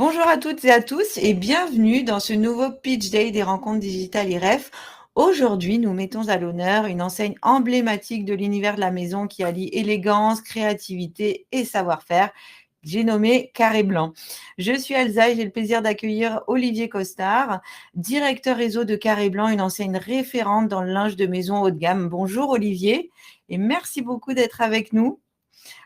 Bonjour à toutes et à tous et bienvenue dans ce nouveau Pitch Day des rencontres digitales IREF. Aujourd'hui, nous mettons à l'honneur une enseigne emblématique de l'univers de la maison qui allie élégance, créativité et savoir-faire. J'ai nommé Carré Blanc. Je suis Elsa et j'ai le plaisir d'accueillir Olivier Costard, directeur réseau de Carré Blanc, une enseigne référente dans le linge de maison haut de gamme. Bonjour Olivier et merci beaucoup d'être avec nous.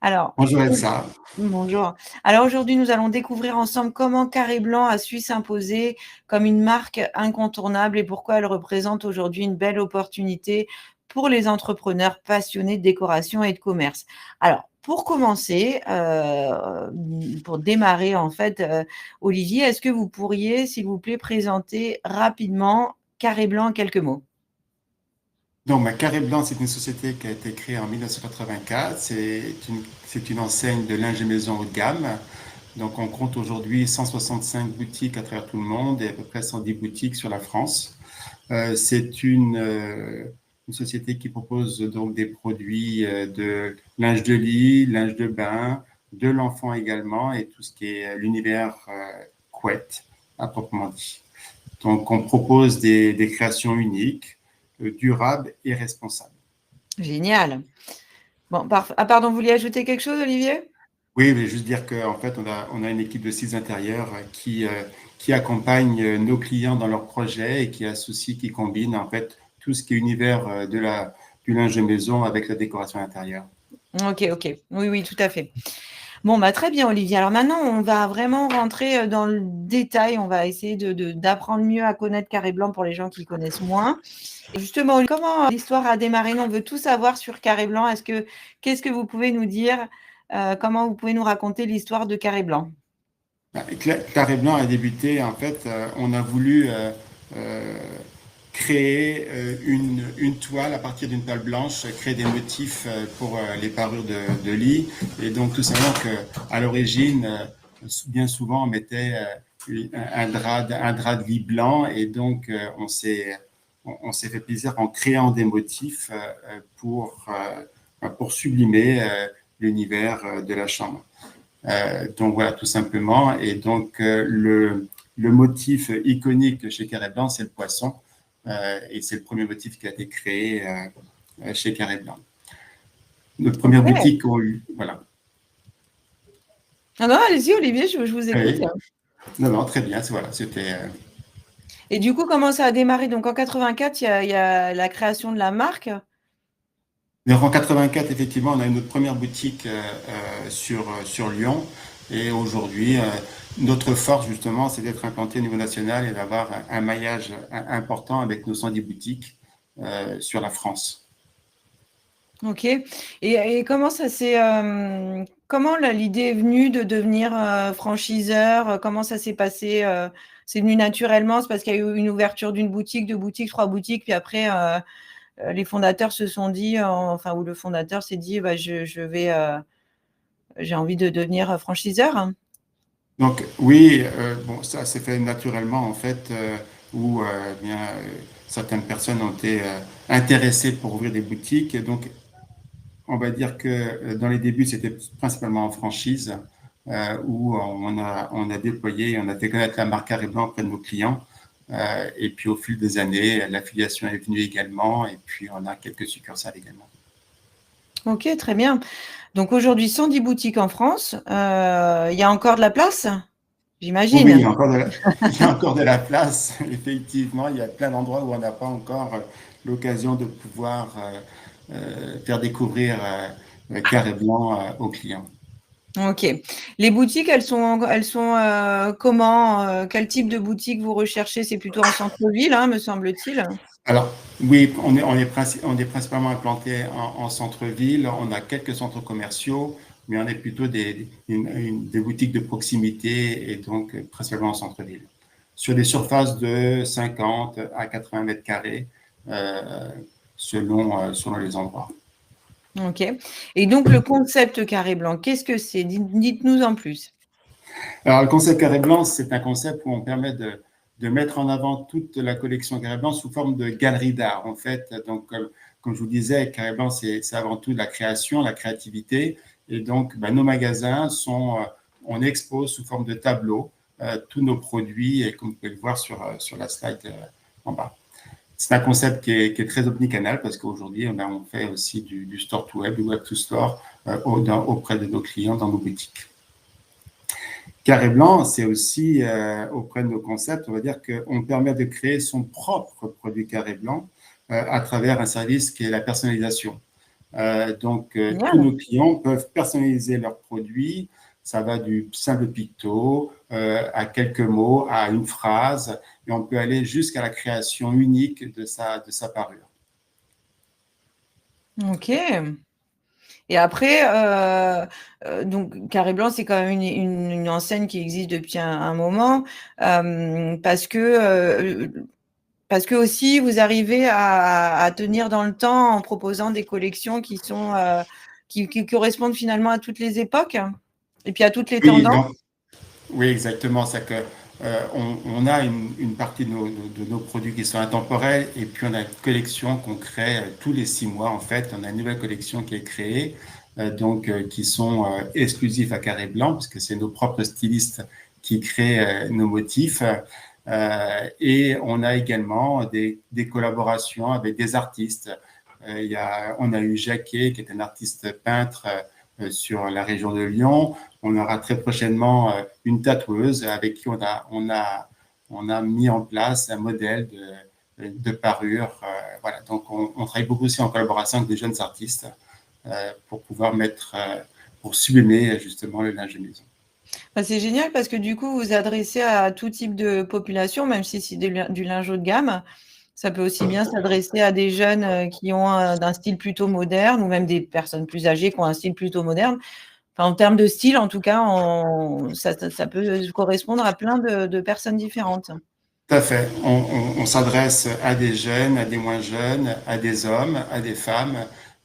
Alors, Bonjour Elsa. bonjour. Alors aujourd'hui, nous allons découvrir ensemble comment Carré Blanc a su s'imposer comme une marque incontournable et pourquoi elle représente aujourd'hui une belle opportunité pour les entrepreneurs passionnés de décoration et de commerce. Alors, pour commencer, pour démarrer en fait, Olivier, est-ce que vous pourriez, s'il vous plaît, présenter rapidement Carré Blanc en quelques mots? Donc, Carré Blanc, c'est une société qui a été créée en 1984. C'est une enseigne de linge et maison haut de gamme. Donc, on compte aujourd'hui 165 boutiques à travers tout le monde et à peu près 110 boutiques sur la France. C'est une société qui propose donc des produits de linge de lit, linge de bain, de l'enfant également et tout ce qui est l'univers couette à proprement dit. Donc, on propose des créations uniques, durables et responsables. Génial. Bon, ah pardon, vous vouliez ajouter quelque chose, Olivier? Oui, je voulais juste dire qu'en fait, on a une équipe de 6 intérieurs qui accompagne nos clients dans leurs projets et qui associe, qui combine en fait tout ce qui est univers du linge de maison avec la décoration intérieure. Ok, ok. Oui, oui, tout à fait. Bon, bah, très bien, Olivier. Alors maintenant, on va vraiment rentrer dans le détail. On va essayer d'apprendre mieux à connaître Carré Blanc pour les gens qui connaissent moins. Et justement, comment l'histoire a démarré? Nous, on veut tout savoir sur Carré Blanc. Qu'est-ce que vous pouvez nous dire? Comment vous pouvez nous raconter l'histoire de Carré Blanc? Carré Blanc a débuté, en fait, on a voulu créer une toile à partir d'une toile blanche, créer des motifs pour les parures de lit. Et donc, tout simplement qu'à l'origine, bien souvent, on mettait un drap de lit blanc. Et donc, on s'est fait plaisir en créant des motifs pour sublimer l'univers de la chambre. Donc voilà, tout simplement. Et donc le motif iconique chez Carré Blanc, c'est le poisson. Et c'est le premier motif qui a été créé chez Carré Blanc. Notre première Ok. boutique, voilà. Ah non, allez-y, Olivier, je vous écoute. Oui. Non, très bien. Voilà, c'était. Et du coup, comment ça a démarré? Donc en 84, il y a la création de la marque. Donc en 84, effectivement, on a eu notre première boutique sur Lyon. Et aujourd'hui, notre force, justement, c'est d'être implanté au niveau national et d'avoir un maillage important avec nos 110 boutiques sur la France. Ok. Et comment ça s'est, comment l'idée est venue de devenir franchiseur? Comment ça s'est passé? C'est venu naturellement? C'est parce qu'il y a eu une ouverture d'une boutique, deux boutiques, trois boutiques, puis après les fondateurs se sont dit, enfin, ou le fondateur s'est dit, bah, j'ai envie de devenir franchiseur. Donc oui, bon, ça s'est fait naturellement en fait, où certaines personnes ont été intéressées pour ouvrir des boutiques. Et donc, on va dire que dans les débuts, c'était principalement en franchise, où on a déployé, on a fait connaître la marque Carré Blanc auprès de nos clients. Et puis au fil des années, l'affiliation est venue également, et puis on a quelques succursales également. Ok, très bien. Donc aujourd'hui, 110 boutiques en France. Il y a encore de la place, Oui, j'imagine. il y a encore de la place. Effectivement, il y a plein d'endroits où on n'a pas encore l'occasion de pouvoir faire découvrir Carré Blanc aux clients. Ok. Les boutiques, elles sont comment? Quel type de boutique vous recherchez? C'est plutôt en centre-ville, hein, me semble-t-il. Alors, oui, on est principalement implanté en centre-ville. On a quelques centres commerciaux, mais on est plutôt des boutiques de proximité et donc principalement en centre-ville. Sur des surfaces de 50 à 80 mètres carrés, selon les endroits. Ok. Et donc, le concept carré blanc, qu'est-ce que c'est? Dites-nous en plus. Alors, le concept Carré Blanc, c'est un concept où on permet de mettre en avant toute la collection Carré Blanc sous forme de galerie d'art. En fait, donc, comme je vous disais, Carré Blanc, c'est avant tout de la création, la créativité. Et donc, nos magasins on expose sous forme de tableaux tous nos produits, et comme vous pouvez le voir sur la slide en bas. C'est un concept qui est très omnicanal parce qu'aujourd'hui, on fait aussi du store to web, du web to store auprès de nos clients dans nos boutiques. Carré Blanc, c'est aussi auprès de nos concepts, on va dire qu'on permet de créer son propre produit Carré Blanc à travers un service qui est la personnalisation. Donc, tous nos clients peuvent personnaliser leurs produits. Ça va du simple picto à quelques mots, à une phrase, et on peut aller jusqu'à la création unique de sa parure. Ok. Et après, donc Carré Blanc, c'est quand même une enseigne qui existe depuis un moment, parce que aussi vous arrivez à tenir dans le temps en proposant des collections qui sont qui correspondent finalement à toutes les époques et puis à toutes les tendances. Oui, exactement. C'est que on a une partie de nos produits qui sont intemporels, et puis on a une collection qu'on crée tous les 6 mois. En fait, on a une nouvelle collection qui est créée, qui sont exclusifs à Carré Blanc, parce que c'est nos propres stylistes qui créent nos motifs. Et on a également des collaborations avec des artistes. On a eu Jacquet, qui est un artiste peintre sur la région de Lyon. On aura très prochainement une tatoueuse avec qui on a mis en place un modèle de parure. Voilà. Donc, on travaille beaucoup aussi en collaboration avec des jeunes artistes pour pouvoir pour sublimer justement le linge de maison. C'est génial parce que du coup, vous vous adressez à tout type de population, même si c'est du linge haut de gamme. Ça peut aussi bien s'adresser à des jeunes qui ont un style plutôt moderne, ou même des personnes plus âgées qui ont un style plutôt moderne. Enfin, en termes de style, en tout cas, ça peut correspondre à plein de personnes différentes. Tout à fait. On s'adresse à des jeunes, à des moins jeunes, à des hommes, à des femmes,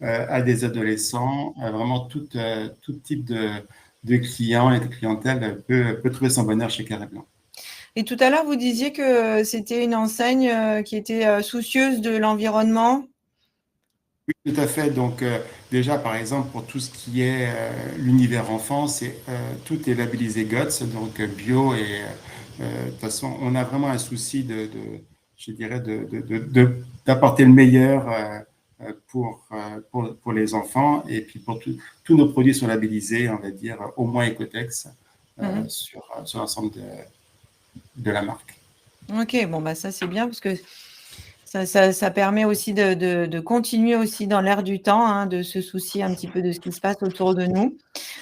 à des adolescents. Vraiment tout type de clients et de clientèle peut trouver son bonheur chez Carré Blanc. Et tout à l'heure, vous disiez que c'était une enseigne qui était soucieuse de l'environnement. Oui, tout à fait. Donc, déjà, par exemple, pour tout ce qui est l'univers enfant, tout est labellisé GOTS, donc bio. Et de toute façon, on a vraiment un souci je dirais, d'apporter le meilleur pour les enfants. Et puis, tous nos produits sont labellisés, on va dire, au moins Ecotex sur l'ensemble de la marque. Ok, bon, ça c'est bien parce que ça permet aussi de continuer aussi dans l'air du temps, de se soucier un petit peu de ce qui se passe autour de nous.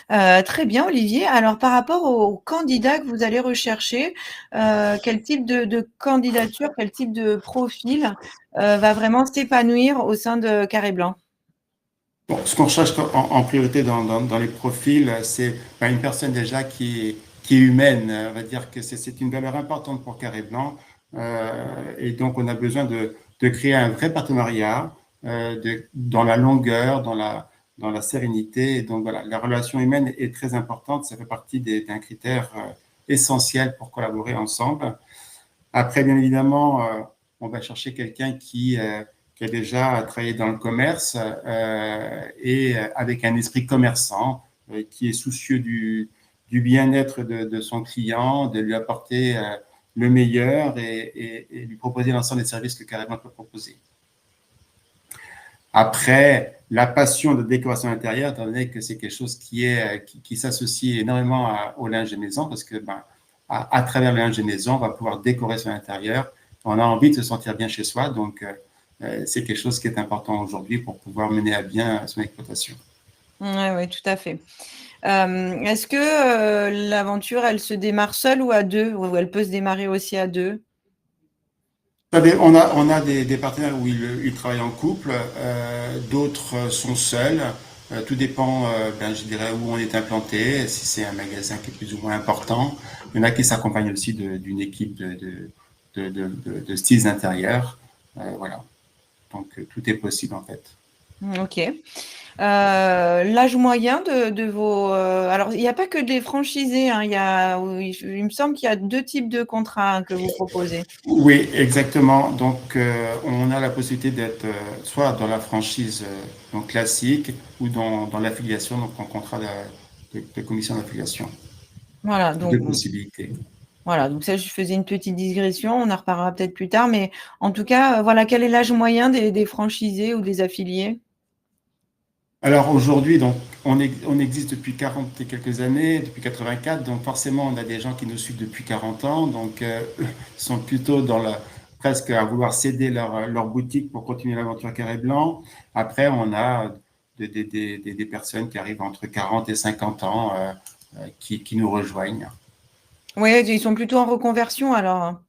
Très bien, Olivier. Alors, par rapport aux candidats que vous allez rechercher, quel type de candidature, quel type de profil va vraiment s'épanouir au sein de Carré Blanc? Bon, ce qu'on cherche en priorité dans les profils, c'est une personne déjà qui est humaine. On va dire que c'est une valeur importante pour Carré Blanc. Et donc, on a besoin de créer un vrai partenariat dans la longueur, dans la sérénité. Et donc, voilà, la relation humaine est très importante. Ça fait partie d'un critère essentiel pour collaborer ensemble. Après, bien évidemment, on va chercher quelqu'un qui a déjà travaillé dans le commerce et avec un esprit commerçant, qui est soucieux du bien-être de son client, de lui apporter le meilleur et lui proposer l'ensemble des services que Carré Blanc peut proposer. Après, la passion de décoration intérieure, étant donné que c'est quelque chose qui s'associe énormément au linge de maison, parce que à travers le linge de maison, on va pouvoir décorer son intérieur. On a envie de se sentir bien chez soi, donc c'est quelque chose qui est important aujourd'hui pour pouvoir mener à bien son exploitation. Oui, tout à fait. Est-ce que l'aventure, elle se démarre seule ou à deux, ou elle peut se démarrer aussi à deux? On a des partenaires où ils travaillent en couple, d'autres sont seuls. Tout dépend, je dirais, où on est implanté, si c'est un magasin qui est plus ou moins important. Il y en a qui s'accompagnent aussi d'une équipe de styles intérieurs. Voilà. Donc, tout est possible, en fait. Ok. L'âge moyen de vos... alors, il n'y a pas que des franchisés, il me semble qu'il y a deux types de contrats que vous proposez. Oui, exactement. Donc, on a la possibilité d'être soit dans la franchise donc classique ou dans l'affiliation, donc en contrat de commission d'affiliation. Voilà, donc Deux possibilités. Voilà, donc ça, je faisais une petite digression, on en reparlera peut-être plus tard, mais en tout cas, voilà, quel est l'âge moyen des franchisés ou des affiliés? Alors aujourd'hui, donc, on existe depuis 40 et quelques années, depuis 84, donc forcément, on a des gens qui nous suivent depuis 40 ans, donc eux sont plutôt presque à vouloir céder leur boutique pour continuer l'aventure Carré Blanc. Après, on a des personnes qui arrivent entre 40 et 50 ans qui nous rejoignent. Oui, ils sont plutôt en reconversion alors.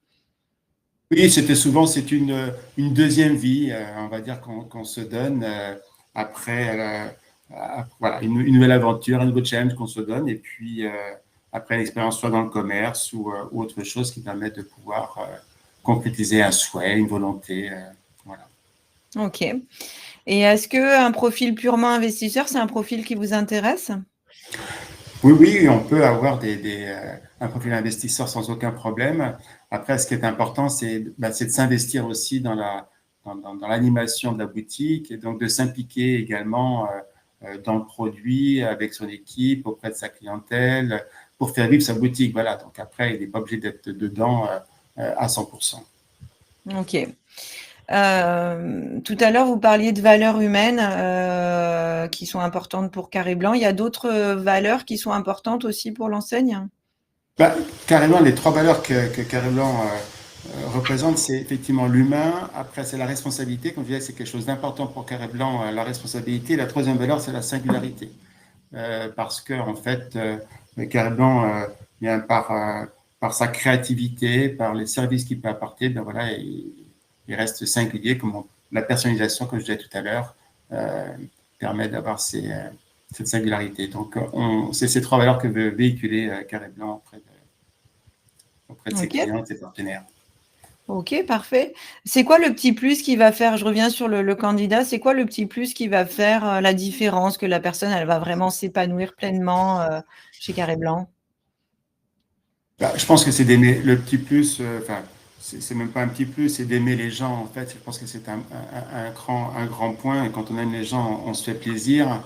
Oui, c'est une deuxième vie, on va dire, qu'on se donne après, voilà, une nouvelle aventure, un nouveau challenge qu'on se donne, et puis après l'expérience soit dans le commerce ou autre chose qui permet de pouvoir concrétiser un souhait, une volonté. Voilà. Ok. Et est-ce qu'un profil purement investisseur, c'est un profil qui vous intéresse? Oui, oui, on peut avoir un profil investisseur sans aucun problème. Après, ce qui est important, c'est de s'investir aussi dans l'animation de la boutique et donc de s'impliquer également dans le produit avec son équipe, auprès de sa clientèle, pour faire vivre sa boutique. Voilà. Donc après, il n'est pas obligé d'être dedans à 100%. Ok. Tout à l'heure, vous parliez de valeurs humaines qui sont importantes pour Carré Blanc. Il y a d'autres valeurs qui sont importantes aussi pour l'enseigne? Bah, carrément, les trois valeurs que Carré Blanc représente, c'est effectivement l'humain. Après, c'est la responsabilité. Comme je disais, c'est quelque chose d'important pour Carré Blanc, la responsabilité. La troisième valeur, c'est la singularité. Parce que, en fait, Carré Blanc, bien par sa créativité, par les services qu'il peut apporter, ben voilà, il reste singulier. La personnalisation, comme je disais tout à l'heure, euh, permet d'avoir cette singularité. Donc, c'est ces trois valeurs que veut véhiculer Carré Blanc auprès de ses Ok. clients et de ses partenaires. Ok, parfait. C'est quoi le petit plus qui va faire, je reviens sur le candidat, c'est quoi le petit plus qui va faire la différence, que la personne, elle va vraiment s'épanouir pleinement chez Carré Blanc? Bah, je pense que c'est d'aimer le petit plus, enfin, c'est même pas un petit plus, c'est d'aimer les gens, en fait. Je pense que c'est un grand point. Et quand on aime les gens, on se fait plaisir.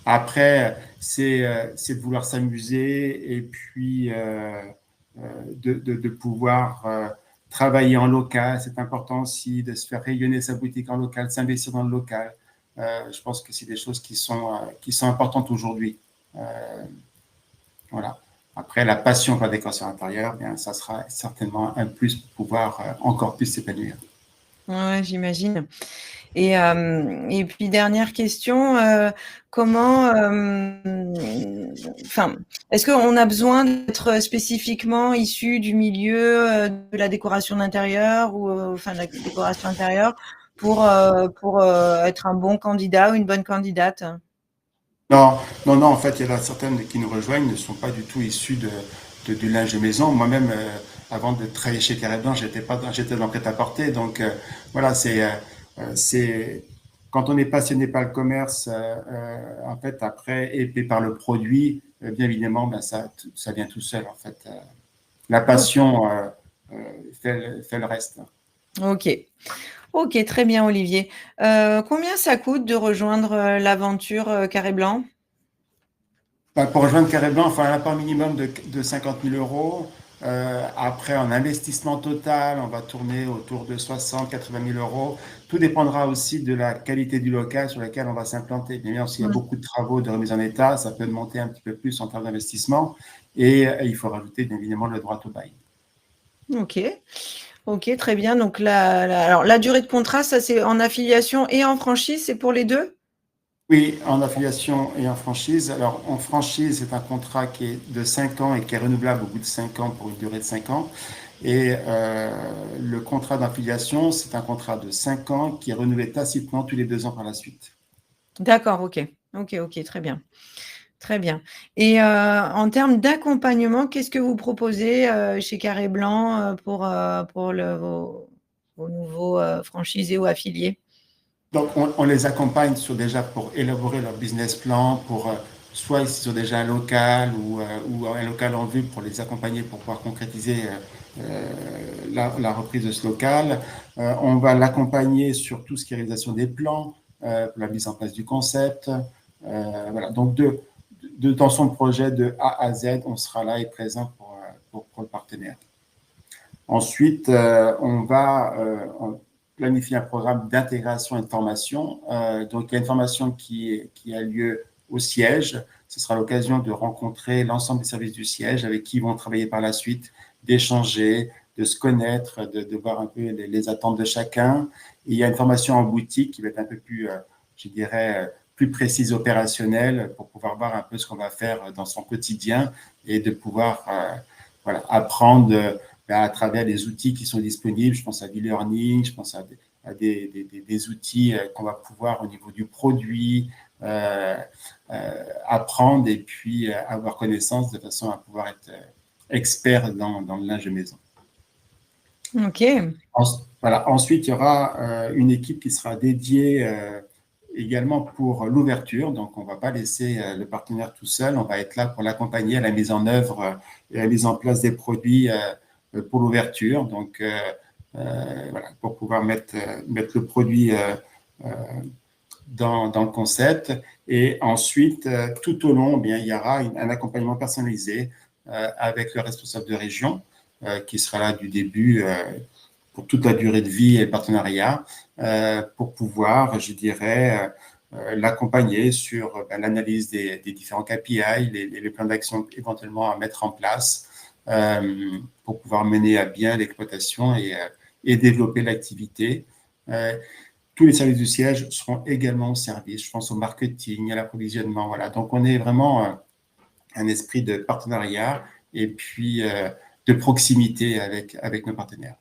Après, c'est de vouloir s'amuser et puis de pouvoir travailler en local. C'est important aussi de se faire rayonner sa boutique en local, s'investir dans le local. Je pense que c'est des choses qui sont importantes aujourd'hui. Voilà. Après, la passion pour la décoration intérieure, bien, ça sera certainement un plus pour pouvoir encore plus s'épanouir. Ouais, j'imagine. Et puis dernière question, comment, enfin, est-ce qu'on a besoin d'être spécifiquement issu du milieu de la décoration d'intérieur ou enfin de la décoration intérieure pour être un bon candidat ou une bonne candidate? Non, non, non, en fait, il y en a certaines qui nous rejoignent ne sont pas du tout issues du linge de maison. Moi-même, avant de travailler chez Carré Blanc, j'étais dans le prêt-à-porter. Donc, voilà, c'est, quand on est passionné par le commerce, en fait, après, et par le produit, bien évidemment, ben, ça vient tout seul, en fait. La Ok. passion fait le reste. Ok. Ok, très bien, Olivier. Combien ça coûte de rejoindre l'aventure Carré Blanc? Bah, pour rejoindre Carré Blanc, il faut un apport minimum de 50 000 euros. Après, en investissement total, on va tourner autour de 60 80 000 euros. Tout dépendra aussi de la qualité du local sur lequel on va s'implanter. Bien sûr, s'il y a beaucoup de travaux de remise en état, ça peut monter un petit peu plus en termes d'investissement. Et il faut rajouter bien évidemment le droit au bail. Ok. Ok, très bien. Donc alors, la durée de contrat, ça c'est en affiliation et en franchise, c'est pour les deux? Oui, en affiliation et en franchise. Alors, en franchise, c'est un contrat qui est de 5 ans et qui est renouvelable au bout de 5 ans pour une durée de 5 ans. Et le contrat d'affiliation, c'est un contrat de 5 ans qui est renouvelé tacitement tous les 2 ans par la suite. D'accord, ok. Ok, ok, très bien. Très bien. Et en termes d'accompagnement, qu'est-ce que vous proposez chez Carré Blanc pour vos nouveaux franchisés ou affiliés? Donc, on les accompagne pour élaborer leur business plan, pour soit ils ont déjà un local ou un local en vue pour les accompagner pour pouvoir concrétiser la reprise de ce local. On va l'accompagner sur tout ce qui est réalisation des plans, pour la mise en place du concept. Voilà. Donc, dans son projet de A à Z, on sera là et présent pour le partenaire. Ensuite, on va planifier un programme d'intégration et de formation. Donc, il y a une formation qui a lieu au siège. Ce sera l'occasion de rencontrer l'ensemble des services du siège avec qui ils vont travailler par la suite, d'échanger, de se connaître, de voir un peu les attentes de chacun. Et il y a une formation en boutique qui va être un peu plus, je dirais, plus précise, opérationnelle, pour pouvoir voir un peu ce qu'on va faire dans son quotidien et de pouvoir voilà, apprendre à travers les outils qui sont disponibles. Je pense à l'e-learning, je pense à des outils qu'on va pouvoir au niveau du produit apprendre et puis avoir connaissance de façon à pouvoir être expert dans le linge de maison. Ok. Voilà. Ensuite, il y aura une équipe qui sera dédiée également pour l'ouverture. Donc, on ne va pas laisser le partenaire tout seul. On va être là pour l'accompagner à la mise en œuvre et à la mise en place des produits pour l'ouverture. Donc, voilà, pour pouvoir mettre le produit dans le concept. Et ensuite, tout au long, bien, il y aura un accompagnement personnalisé avec le responsable de région qui sera là du début pour toute la durée de vie et le partenariat pour pouvoir, je dirais, l'accompagner sur l'analyse des différents KPI, les plans d'action éventuellement à mettre en place pour pouvoir mener à bien l'exploitation et développer l'activité. Tous les services du siège seront également au service. Je pense au marketing, à l'approvisionnement. Voilà. Donc, on est vraiment un esprit de partenariat et puis de proximité avec nos partenaires.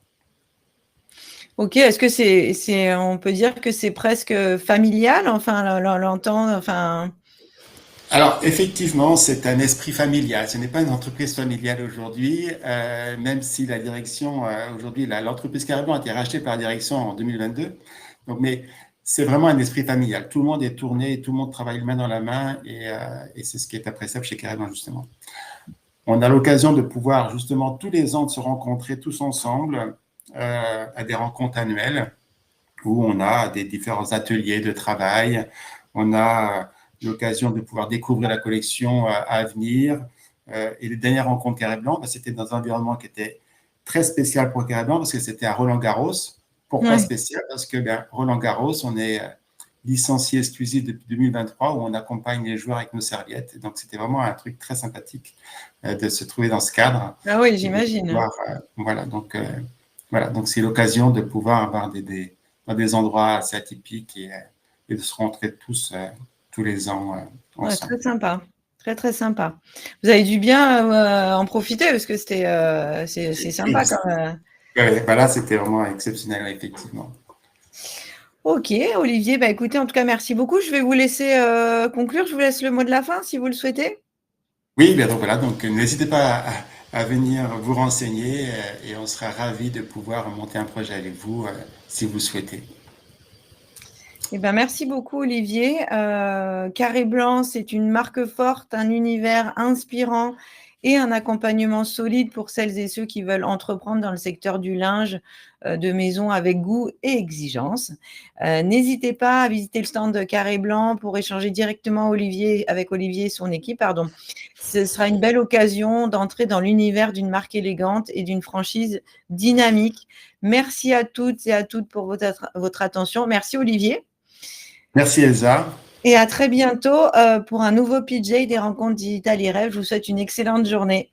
Ok, est-ce que on peut dire que c'est presque familial, enfin, l'entendre, enfin. Alors, effectivement, c'est un esprit familial. Ce n'est pas une entreprise familiale aujourd'hui, même si la direction, aujourd'hui, l'entreprise Cariblan a été rachetée par la direction en 2022. Donc, mais c'est vraiment un esprit familial. Tout le monde est tourné, tout le monde travaille main dans la main et c'est ce qui est appréciable chez Cariblan, justement. On a l'occasion de pouvoir, justement, tous les ans, de se rencontrer tous ensemble à des rencontres annuelles où on a des différents ateliers de travail. On a l'occasion de pouvoir découvrir la collection à venir. Et les dernières rencontres Carré Blanc, c'était dans un environnement qui était très spécial pour Carré Blanc parce que c'était à Roland-Garros. Pourquoi spécial? Parce que Roland-Garros, on est licencié exclusif depuis 2023 où on accompagne les joueurs avec nos serviettes. Donc, c'était vraiment un truc très sympathique de se trouver dans ce cadre. Ah oui, j'imagine. Voilà, donc c'est l'occasion de pouvoir avoir dans des endroits assez atypiques et de se rencontrer tous les ans ensemble. Très sympa. Très, très sympa. Vous avez dû bien en profiter parce que c'est sympa quand même. Voilà, c'était vraiment exceptionnel, effectivement. Ok, Olivier, écoutez, en tout cas, merci beaucoup. Je vais vous laisser conclure. Je vous laisse le mot de la fin si vous le souhaitez. Oui, bien donc voilà, donc n'hésitez pas à venir vous renseigner et on sera ravis de pouvoir monter un projet avec vous si vous souhaitez. Merci beaucoup, Olivier. Carré Blanc, c'est une marque forte, un univers inspirant et un accompagnement solide pour celles et ceux qui veulent entreprendre dans le secteur du linge de maison avec goût et exigence. N'hésitez pas à visiter le stand de Carré Blanc pour échanger directement avec Olivier et son équipe. Ce sera une belle occasion d'entrer dans l'univers d'une marque élégante et d'une franchise dynamique. Merci à toutes et à toutes pour votre attention. Merci, Olivier. Merci Elsa. Et à très bientôt pour un nouveau PJ des rencontres digitales IREF. Je vous souhaite une excellente journée.